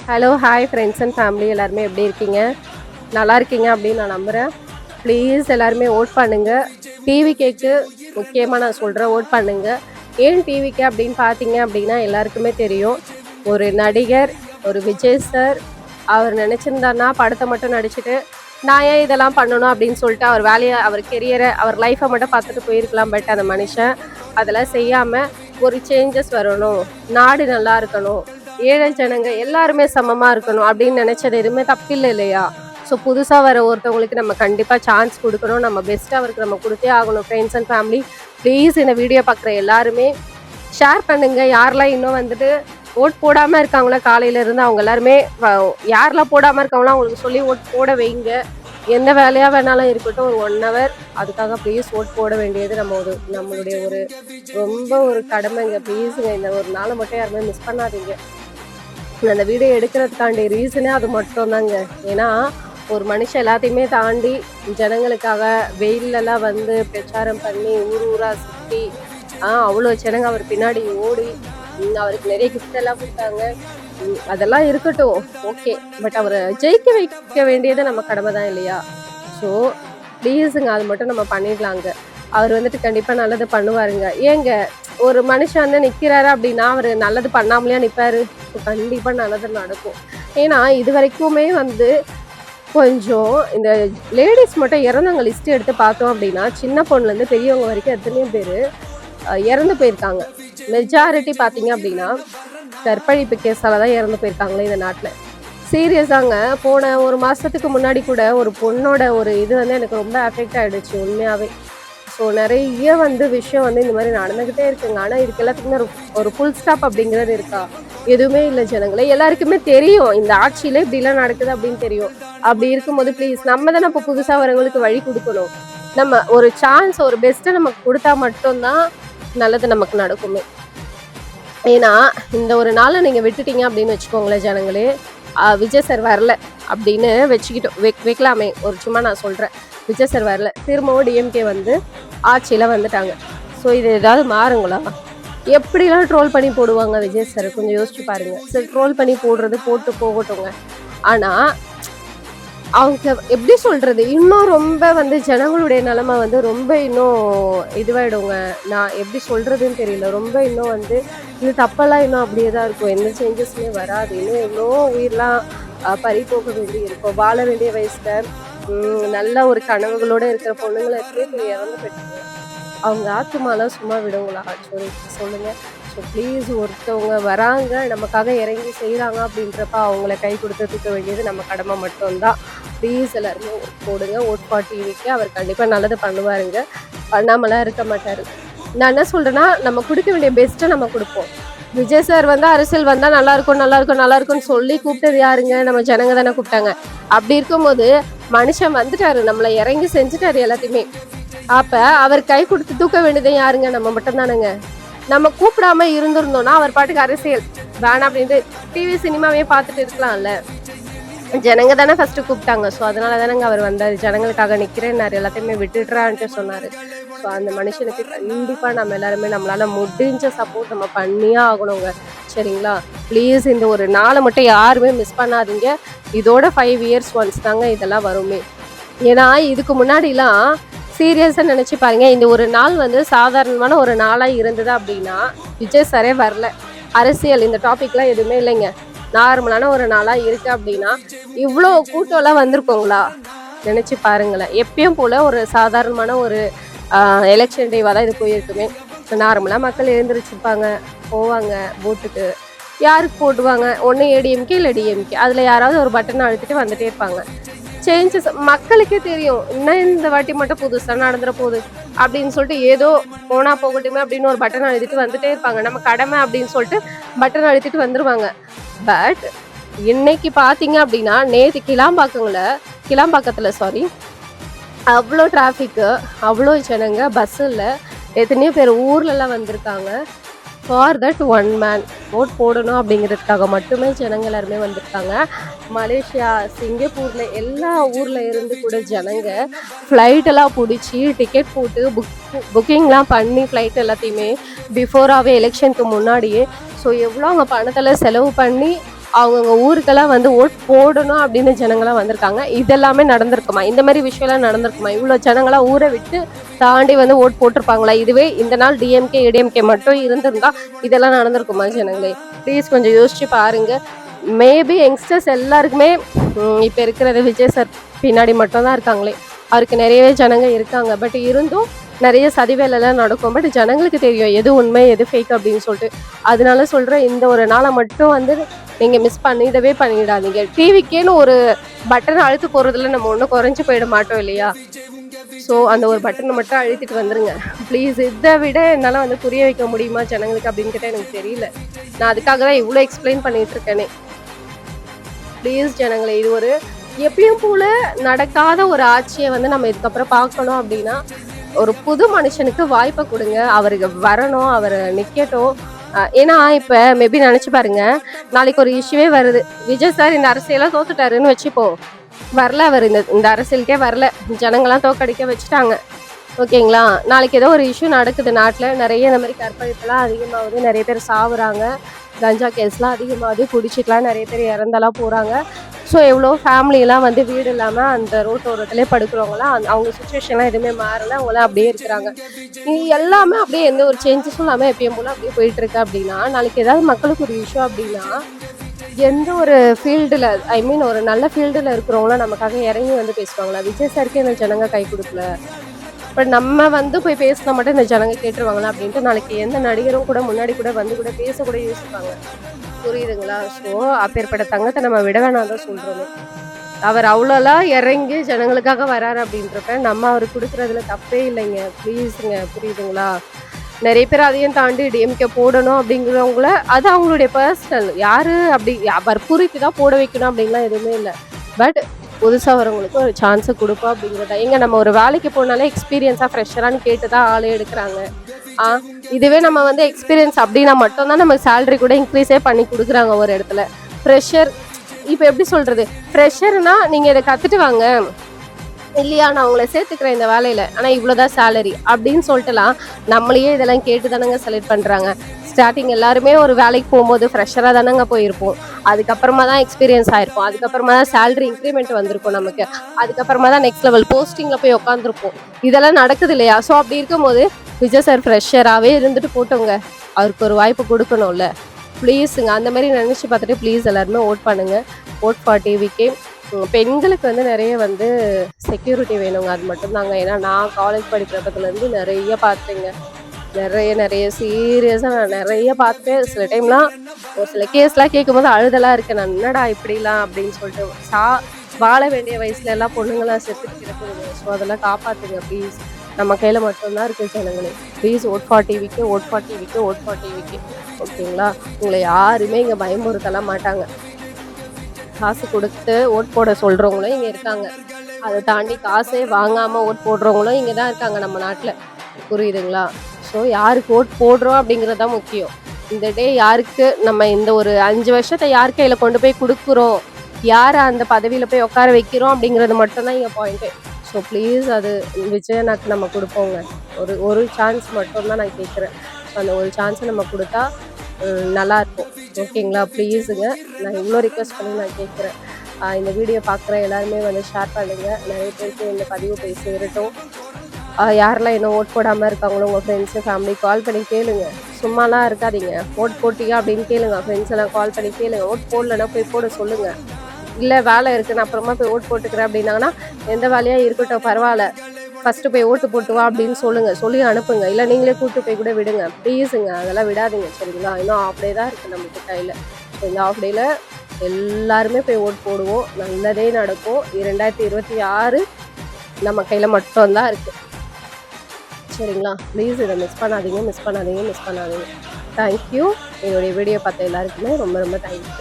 Hello, hi friends and family எல்லாருமே எப்படி இருக்கீங்க? நல்லா இருக்கீங்க அப்படின்னு நான் நம்புகிறேன். ப்ளீஸ் எல்லாருமே ஓட் பண்ணுங்க. டிவிகேக்கு முக்கியமாக நான் சொல்கிறேன், ஓட் பண்ணுங்க. ஏன் டிவிகே அப்படின்னு பார்த்தீங்க அப்படின்னா எல்லாருக்குமே தெரியும். ஒரு நடிகர், ஒரு விஜய் சார் அவர் நினச்சிருந்தாருன்னா படத்தை மட்டும் நடிச்சுட்டு நான் ஏன் இதெல்லாம் பண்ணணும் அப்படின்னு சொல்லிட்டு அவர் வேலையை, அவர் கெரியரை, அவர் லைஃப்பை மட்டும் பார்த்துட்டு போயிருக்கலாம். பட் அந்த மனுஷன் அதெல்லாம் செய்யாமல் ஒரு சேஞ்சஸ் வரணும், நாடு நல்லா இருக்கணும், ஏழை ஜனங்க எல்லாருமே சமமாக இருக்கணும் அப்படின்னு நினச்சது எதுவுமே தப்பில்லை இல்லையா? ஸோ புதுசாக வர ஒருத்தவங்களுக்கு நம்ம கண்டிப்பாக சான்ஸ் கொடுக்கணும். நம்ம பெஸ்ட்டாக அவருக்கு நம்ம கொடுத்தே ஆகணும். ஃப்ரெண்ட்ஸ் அண்ட் ஃபேமிலி ப்ளீஸ் இந்த வீடியோ பார்க்குற எல்லாருமே ஷேர் பண்ணுங்கள். யாரெல்லாம் இன்னும் வந்துட்டு ஓட் போடாமல் இருக்காங்களோ காலையிலேருந்து அவங்க எல்லாருமே யாரெல்லாம் போடாமல் இருக்காங்களோ அவங்களுக்கு சொல்லி ஓட் போட வைங்க. எந்த வேலையாக வேணாலும் இருக்கட்டும், ஒரு 1 hour அதுக்காக ப்ளீஸ் ஓட் போட வேண்டியது நம்மளுடைய ஒரு ரொம்ப ஒரு கடமைங்க. ப்ளீஸுங்க, இந்த ஒரு நாளை மட்டும் யாருமே மிஸ் பண்ணாதீங்க. அந்த வீடியோ எடுக்கிறதுக்காண்டி ரீசனே அது மட்டும் தாங்க. ஏன்னா ஒரு மனுஷன் எல்லாத்தையுமே தாண்டி ஜனங்களுக்காக வெயிலெல்லாம் வந்து பிரச்சாரம் பண்ணி ஊர் ஊராக சுற்றி அவ்வளோ ஜனங்க அவர் பின்னாடி ஓடி அவருக்கு நிறைய கிஃப்ட் எல்லாம் கொடுத்தாங்க. அதெல்லாம் இருக்கட்டும், ஓகே. பட் அவரை ஜெயிக்க வைக்க வேண்டியது நம்ம கடமை தான் இல்லையா? ஸோ ப்ளீஸுங்க, அது மட்டும் நம்ம பண்ணிடலாங்க. அவர் வந்துட்டு கண்டிப்பாக நல்லது பண்ணுவாருங்க. ஏங்க ஒரு மனுஷன் வந்து நிற்கிறாரு அப்படின்னா அவர் நல்லது பண்ணாமலையா நிற்பாரு? கண்டிப்பாக நல்லது நடக்கும். ஏன்னா இது வரைக்குமே வந்து கொஞ்சம் இந்த லேடிஸ் மட்டும் இறந்தவங்க லிஸ்ட் எடுத்து பார்த்தோம் அப்படின்னா சின்ன பொண்ணுலேருந்து பெரியவங்க வரைக்கும் எத்தனையோ பேர் இறந்து போயிருக்காங்க. மெஜாரிட்டி பார்த்தீங்க அப்படின்னா கற்பழிப்பு கேஸால் தான் இறந்து போயிருக்காங்களே இந்த நாட்டில். சீரியஸாங்க, போன ஒரு மாதத்துக்கு முன்னாடி கூட ஒரு பொண்ணோட ஒரு இது வந்து எனக்கு ரொம்ப அஃபெக்ட் ஆகிடுச்சு உண்மையாகவே. ஸோ நிறைய வந்து விஷயம் வந்து இந்த மாதிரி நடந்துக்கிட்டே இருக்குங்க. ஆனால் இதுக்கு எல்லாத்துக்குமே ஒரு ஃபுல் ஸ்டாப் அப்படிங்கிறது இருக்கா? எதுவுமே இல்லை ஜனங்களே. எல்லாருக்குமே தெரியும் இந்த ஆட்சியில இப்படிலாம் நடக்குது அப்படின்னு தெரியும். அப்படி இருக்கும்போது ப்ளீஸ் நம்ம தானே இப்போ புதுசாக வரவங்களுக்கு வழி கொடுக்கணும். நம்ம ஒரு சான்ஸ், ஒரு பெஸ்ட்டை நமக்கு கொடுத்தா மட்டும்தான் நல்லது நமக்கு நடக்குமே. ஏன்னா இந்த ஒரு நாளை நீங்கள் விட்டுட்டீங்க அப்படின்னு வச்சுக்கோங்களேன் ஜனங்களே, விஜய் சார் வரல அப்படின்னு வச்சுக்கிட்டோம் வைக்கலாமே. ஒரு சும்மா நான் சொல்கிறேன், விஜய் சார் வரல, திரும்பவும் டிஎம்கே வந்து ஆட்சியில் வந்துட்டாங்க. ஸோ இது ஏதாவது மாறுங்களா? எப்படிலாம் ட்ரோல் பண்ணி போடுவாங்க விஜய் சார், கொஞ்சம் யோசிச்சு பாருங்கள். சரி, ட்ரோல் பண்ணி போடுறது போட்டு போகட்டுங்க. ஆனால் அவங்க எப்படி சொல்கிறது, இன்னும் ரொம்ப வந்து ஜனங்களுடைய நிலைமை வந்து ரொம்ப இன்னும் இதுவாகிடுங்க. நான் எப்படி சொல்கிறதுன்னு தெரியல. ரொம்ப இன்னும் வந்து இந்த தப்பெல்லாம் இன்னும் அப்படியே தான் இருக்கும். எந்த சேஞ்சஸுமே வராது. இன்னும் எவ்வளோ உயிரெலாம் பறி போக வேண்டி இருக்கும். வாழ வேண்டிய வயசில் நல்ல ஒரு கனவுகளோடு இருக்கிற பொண்ணுங்களை எத்தனை இறந்து போயிட்டாங்க. அவங்க ஆத்துமாலாம் சும்மா விடுங்களா? சொல்லுங்கள். ஸோ ப்ளீஸ், ஒருத்தவங்க வராங்க நமக்காக இறங்கி செய்கிறாங்க அப்படின்றப்ப அவங்கள கை கொடுத்து தூக்க வேண்டியது நம்ம கடமை மட்டும்தான். ப்ளீஸ் எல்லாருமே ஓட் போடுங்க. ஓட் ஃபார் டிவிக்கு. அவர் கண்டிப்பாக நல்லது பண்ணுவாருங்க, பண்ணாமலாம் இருக்க மாட்டார். நான் என்ன சொல்கிறேன்னா, நம்ம கொடுக்க வேண்டிய பெஸ்ட்டை நம்ம கொடுப்போம். விஜய் சார் வந்து அரசியல் வந்தால் நல்லாயிருக்கும் நல்லாயிருக்கும் நல்லாயிருக்கும்னு சொல்லி கூப்பிட்டது யாருங்க? நம்ம ஜனங்க தானே கூப்பிட்டாங்க. அப்படி இருக்கும்போது மனுஷன் வந்துட்டாரு, நம்மளை இறங்கி செஞ்சுட்டாரு எல்லாத்தையுமே. அப்போ அவர் கை கொடுத்து தூக்க வேண்டியதே யாருங்க? நம்ம மட்டும்தானுங்க. நம்ம கூப்பிடாம இருந்திருந்தோம்னா அவர் பாட்டுக்கு அரசியல் வேணாம் அப்படின்ட்டு டிவி சினிமாவே பார்த்துட்டு இருக்கலாம்ல. ஜனங்க தானே ஃபர்ஸ்ட் கூப்பிட்டாங்க. ஸோ அதனால தானேங்க அவர் வந்தார். ஜனங்களுக்காக நிற்கிறேன்னாரு, எல்லாத்தையுமே விட்டுடுறான்ட்டு சொன்னார். ஸோ அந்த மனுஷனுக்கு கண்டிப்பாக நம்ம எல்லாருமே நம்மளால முடிஞ்ச சப்போர்ட் நம்ம பண்ணியே ஆகணுங்க. சரிங்களா? ப்ளீஸ் இந்த ஒரு நாளை மட்டும் யாருமே மிஸ் பண்ணாதீங்க. இதோட 5 years ஒன்ஸ் தாங்க இதெல்லாம் வருமே. ஏன்னா இதுக்கு முன்னாடிலாம் சீரியஸாக நினச்சி பாருங்க, இந்த ஒரு நாள் வந்து சாதாரணமான ஒரு நாளாக இருந்தது அப்படின்னா விஜய் சாரே வரல, அரசியல் இந்த டாபிக்லாம் எதுவுமே இல்லைங்க, நார்மலான ஒரு நாளாக இருக்குது அப்படின்னா இவ்வளோ கூட்டம்லாம் வந்திருக்கோங்களா? நினச்சி பாருங்களேன். எப்பயும் போல் ஒரு சாதாரணமான ஒரு எலெக்ஷன் டேவாக தான் இது போயிருக்குமே. நார்மலாக மக்கள் எழுந்திரிச்சிருப்பாங்க, போவாங்க ஓட்டுக்கு. யாருக்கு போடுவாங்க? ஒன்று ஏடிஎம்கே இல்லை டிஎம்கே. அதில் யாராவது ஒரு பட்டனை அழுத்திட்டு வந்துட்டே இருப்பாங்க. சேஞ்சஸ் மக்களுக்கே தெரியும், இன்னும் இந்த வாட்டி மட்டும் புதுசாக நடந்துட போகுது அப்படின்னு சொல்லிட்டு ஏதோ போனால் போகட்டுமே அப்படின்னு ஒரு பட்டன் அழுத்திட்டு வந்துட்டே இருப்பாங்க. நம்ம கடமை அப்படின்னு சொல்லிட்டு பட்டன் அழுத்திட்டு வந்துடுவாங்க. பட் இன்னைக்கு பார்த்தீங்க அப்படின்னா நேற்று கிளாம்பாக்கத்தில் அவ்வளோ டிராஃபிக்கு, அவ்வளோ ஜனங்க, பஸ்ஸில் எத்தனையோ பேர் ஊர்லலாம் வந்திருக்காங்க. For that one man vote போடணும் அப்படிங்கிறதுக்காக மட்டுமே ஜனங்க எல்லாருமே வந்திருக்காங்க. மலேசியா, சிங்கப்பூரில் எல்லா ஊரில் இருந்து கூட ஜனங்க ஃப்ளைட்டெல்லாம் பிடிச்சி டிக்கெட் போட்டு புக்கிங்லாம் பண்ணி ஃப்ளைட் எல்லாத்தையுமே பிஃபோராகவே எலெக்ஷனுக்கு முன்னாடியே. ஸோ எவ்வளோ அவங்க பணத்தில் செலவு பண்ணி அவங்கவுங்க ஊருக்கெல்லாம் வந்து ஓட் போடணும் அப்படின்னு ஜனங்களாம் வந்திருக்காங்க. இதெல்லாமே நடந்திருக்குமா? இந்த மாதிரி விஷயம்லாம் நடந்திருக்குமா? இவ்வளோ ஜனங்களாம் ஊரை விட்டு தாண்டி வந்து ஓட் போட்டிருப்பாங்களா? இதுவே இந்த நாள் டிஎம்கே ஏடிஎம்கே மட்டும் இருந்திருந்தா இதெல்லாம் நடந்திருக்குமா ஜனங்களே? ப்ளீஸ் கொஞ்சம் யோசிச்சு பாருங்க. மேபி யங்ஸ்டர்ஸ் எல்லாருக்குமே இப்போ இருக்கிறது விஜய் சார் பின்னாடி மட்டும் தான் இருக்காங்களே. அவருக்கு நிறையவே ஜனங்க இருக்காங்க. பட் இருந்தும் நிறைய சதி வேலைலாம் நடக்கும். பட் ஜனங்களுக்கு தெரியும் எது உண்மை எது ஃபேக் அப்படின்னு சொல்லிட்டு. அதனால சொல்கிறேன், இந்த ஒரு நாளை மட்டும் வந்து நீங்கள் மிஸ் பண்ணிடவே பண்ணிடாதீங்க. டிவிக்கேன்னு ஒரு பட்டன் அழுத்து போகிறதுல நம்ம ஒன்றும் குறைஞ்சி போயிட மாட்டோம் இல்லையா? ஸோ அந்த ஒரு பட்டனை மட்டும் அழுத்திட்டு வந்துருங்க ப்ளீஸ். இதை விட என்னால் வந்து புரிய வைக்க முடியுமா ஜனங்களுக்கு அப்படின்னு கேட்டால் எனக்கு தெரியல. நான் அதுக்காக தான் இவ்வளோ எக்ஸ்பிளைன் பண்ணிட்டு இருக்கேனே. ப்ளீஸ் ஜனங்களே, இது ஒரு எப்பயும் போல நடக்காத ஒரு ஆட்சியை வந்து நம்ம இதுக்கப்புறம் பார்க்கணும் அப்படின்னா ஒரு புது மனுஷனுக்கு வாய்ப்பை கொடுங்க. அவருக்கு வரணும், அவர் நிக்கட்டும். ஏன்னா இப்ப மேபி நினைச்சு பாருங்க, நாளைக்கு ஒரு இஷ்யூவே வருது. விஜய் சார் இந்த அரசியலாம் தோத்துட்டாருன்னு வச்சுப்போம். வரல, அவர் இந்த அரசியலுக்கே வரல, ஜனங்கள்லாம் தோக்கடிக்க வச்சுட்டாங்க. ஓகேங்களா? நாளைக்கு ஏதோ ஒரு இஷ்யூ நடக்குது நாட்டில், நிறைய இந்த மாதிரி கற்பழிப்புலாம் அதிகமாகுது, நிறைய பேர் சாவுறாங்க, கஞ்சா கேஸ்லாம் அதிகமாகுது, குடிச்சிட்டுலாம் நிறைய பேர் இறந்தெல்லாம் போகிறாங்க. ஸோ எவ்வளோ ஃபேமிலியெலாம் வந்து வீடு இல்லாமல் அந்த ரோட்டோரத்துலேயே படுக்கிறவங்களாம் அவங்க சுச்சுவேஷன்லாம் எதுவுமே மாறலை, அவங்களாம் அப்படியே இருக்கிறாங்க. இது எல்லாமே அப்படியே எந்த ஒரு சேஞ்சஸும் இல்லாமல் எப்பயும் போல் அப்படியே போயிட்டுருக்கு. அப்படின்னா நாளைக்கு ஏதாவது மக்களுக்கு ஒரு இஷ்யூ அப்படின்னா எந்த ஒரு ஃபீல்டில், ஐ மீன் ஒரு நல்ல ஃபீல்டில் இருக்கிறவங்களாம் நமக்காக இறங்கி வந்து பேசுவாங்களா? விஜய் சாருக்கே இந்த ஜனங்க கை கொடுக்கல, பட் நம்ம வந்து போய் பேசினா மட்டும் இந்த ஜனங்க கேட்டுருவாங்களா அப்படின்ட்டு நாளைக்கு எந்த நடிகரும் கூட முன்னாடி கூட வந்து கூட பேசக்கூட யோசிப்பாங்க. புரியுதுங்களா? ஸோ அப்பேற்பட்ட தங்கத்தை நம்ம விட வேணாம் தான் சொல்கிறோமே. அவர் அவ்வளோலாம் இறங்கி ஜனங்களுக்காக வராரு அப்படின்றப்ப நம்ம அவர் கொடுக்குறதுல தப்பே இல்லைங்க. ப்ளீஸுங்க, புரியுதுங்களா? நிறைய பேர் அதையும் தாண்டி டிஎம்கே போடணும் அப்படிங்கிறவங்கள அது அவங்களுடைய பர்சனல், யார் அப்படி வற்புறுத்தி தான் போட வைக்கணும் அப்படின்லாம் எதுவுமே இல்லை. பட் புதுசாக வரவங்களுக்கு ஒரு சான்ஸை கொடுப்போம் அப்படிங்கிறதா. எங்கே நம்ம ஒரு வேலைக்கு போனாலே எக்ஸ்பீரியன்ஸாக ஃப்ரெஷரானு கேட்டு தான் ஆளே எடுக்கிறாங்க. இதுவே நம்ம வந்து எக்ஸ்பீரியன்ஸ் அப்படின்னா மட்டும்தான் நம்ம சேலரி கூட இன்க்ரீஸே பண்ணி கொடுக்குறாங்க ஒரு இடத்துல. ஃப்ரெஷர் இப்போ எப்படி சொல்கிறது, ஃப்ரெஷர்னா நீங்கள் இதை கற்றுட்டு வாங்க இல்லையா, நான் உங்களை சேர்த்துக்கிறேன் இந்த வேலையில், ஆனால் இவ்வளோதான் சேலரி அப்படின்னு சொல்லிட்டுலாம் நம்மளையே இதெல்லாம் கேட்டு தானங்க செலக்ட் பண்ணுறாங்க. ஸ்டார்டிங் எல்லாருமே ஒரு வேலைக்கு போகும்போது ஃப்ரெஷராக தானங்க போயிருப்போம். அதுக்கப்புறமா தான் எக்ஸ்பீரியன்ஸ் ஆயிருப்போம். அதுக்கப்புறமா தான் சேலரி இன்க்ரிமெண்ட் வந்திருக்கும் நமக்கு. அதுக்கப்புறமா தான் நெக்ஸ்ட் லெவல் போஸ்டிங்கில் போய் உட்காந்துருப்போம். இதெல்லாம் நடக்குது இல்லையா? ஸோ அப்படி இருக்கும்போது விஜய் சார் ஃப்ரெஷராகவே இருந்துட்டு போட்டோங்க, அவருக்கு ஒரு வாய்ப்பு கொடுக்கணும்ல. ப்ளீஸுங்க, அந்த மாதிரி நினச்சி பார்த்துட்டு ப்ளீஸ் எல்லாருமே ஓட் பண்ணுங்கள். ஓட் ஃபார் டிவிக்கே. பெண்களுக்கு வந்து நிறைய வந்து செக்யூரிட்டி வேணுங்க, அது மட்டும்தாங்க. ஏன்னா நான் காலேஜ் படிக்கிறப்பத்துலேருந்து நிறைய பார்த்துங்க, நிறைய சீரியஸாக நான் நிறைய பார்த்துட்டு சில டைம்லாம் ஒரு சில கேஸ்லாம் கேட்கும்போது அழுதெல்லாம் இருக்குது. நான் என்னடா இப்படிலாம் அப்படின்னு சொல்லிட்டு வாழ வேண்டிய வயசுல எல்லாம் பொண்ணுங்களாம் செத்துட்டு கிடக்குதுங்க. ஸோ அதெல்லாம் காப்பாற்றுங்க ப்ளீஸ். நம்ம கையில் மட்டும்தான் இருக்குது ஜனங்களே. ப்ளீஸ் ஓட் ஃபார் டிவிக்கு, ஓட் ஃபார் டிவிக்கு, ஓட் ஃபார் டிவிக்கு. ஓகேங்களா? உங்களை யாருமே இங்கே பயமுறுத்தலாம் மாட்டாங்க. காசு கொடுத்து ஓட் போட சொல்கிறவங்களும் இங்கே இருக்காங்க. அதை தாண்டி காசே வாங்காமல் ஓட் போடுறவங்களும் இங்கே தான் இருக்காங்க நம்ம நாட்டில். புரியுதுங்களா? ஸோ யாருக்கு ஓட் போடுறோம் அப்படிங்கிறது தான் முக்கியம். இந்த டே யாருக்கு நம்ம இந்த ஒரு 5 வருஷத்தை யார் கையில் கொண்டு போய் கொடுக்குறோம், யாரை அந்த பதவியில் போய் உட்கார வைக்கிறோம் அப்படிங்கிறது மட்டும்தான் இங்கே பாயிண்ட்டு. ஸோ ப்ளீஸ் அது விஜயனாக்கு நம்ம கொடுப்போங்க. ஒரு சான்ஸ் மட்டும்தான் நான் கேட்குறேன். ஸோ அந்த ஒரு சான்ஸை நம்ம கொடுத்தா நல்லாயிருக்கும். ஓகேங்களா? ப்ளீஸுங்க, நான் இவ்வளோ ரிக்வெஸ்ட் பண்ணி நான் கேட்குறேன். இந்த வீடியோ பார்க்குற எல்லாருமே வந்து ஷேர் பண்ணுங்கள். நிறைய பேருக்கு இந்த பதிவு போய் சேரட்டும். யாரெல்லாம் இன்னும் ஓட் போடாமல் இருக்காங்களோ உங்கள் ஃப்ரெண்ட்ஸு ஃபேமிலி கால் பண்ணி கேளுங்க. சும்மாலாம் இருக்காதீங்க. ஓட் போட்டியா அப்படின்னு கேளுங்க. ஃப்ரெண்ட்ஸ் எல்லாம் கால் பண்ணி கேளுங்க. ஓட் போடலன்னா போய் போட சொல்லுங்கள். இல்லை வேலை இருக்குன்னு அப்புறமா போய் ஓட் போட்டுக்கிறேன் அப்படின்னாங்கன்னா எந்த வேலையாக இருக்கட்டும் பரவாயில்ல, ஃபஸ்ட்டு போய் ஓட்டு போட்டு வா அப்படின்னு சொல்லுங்கள், சொல்லி அனுப்புங்க. இல்லை நீங்களே கூப்பிட்டு போய் கூட விடுங்க. ப்ளீஸுங்க, அதெல்லாம் விடாதீங்க. சரிங்களா? இன்னும் ஆஃப் டே தான் இருக்குது நமக்கு கையில். இந்த ஆஃப் டேயில் எல்லாருமே போய் ஓட் போடுவோம். நல்லதே நடக்கும். 2026 நம்ம கையில் மட்டும்தான் இருக்குது. சரிங்களா? ப்ளீஸ் இதை மிஸ் பண்ணாதீங்க. தேங்க்யூ. என்னுடைய வீடியோ பார்த்த எல்லாருக்குமே ரொம்ப ரொம்ப தேங்க்யூ.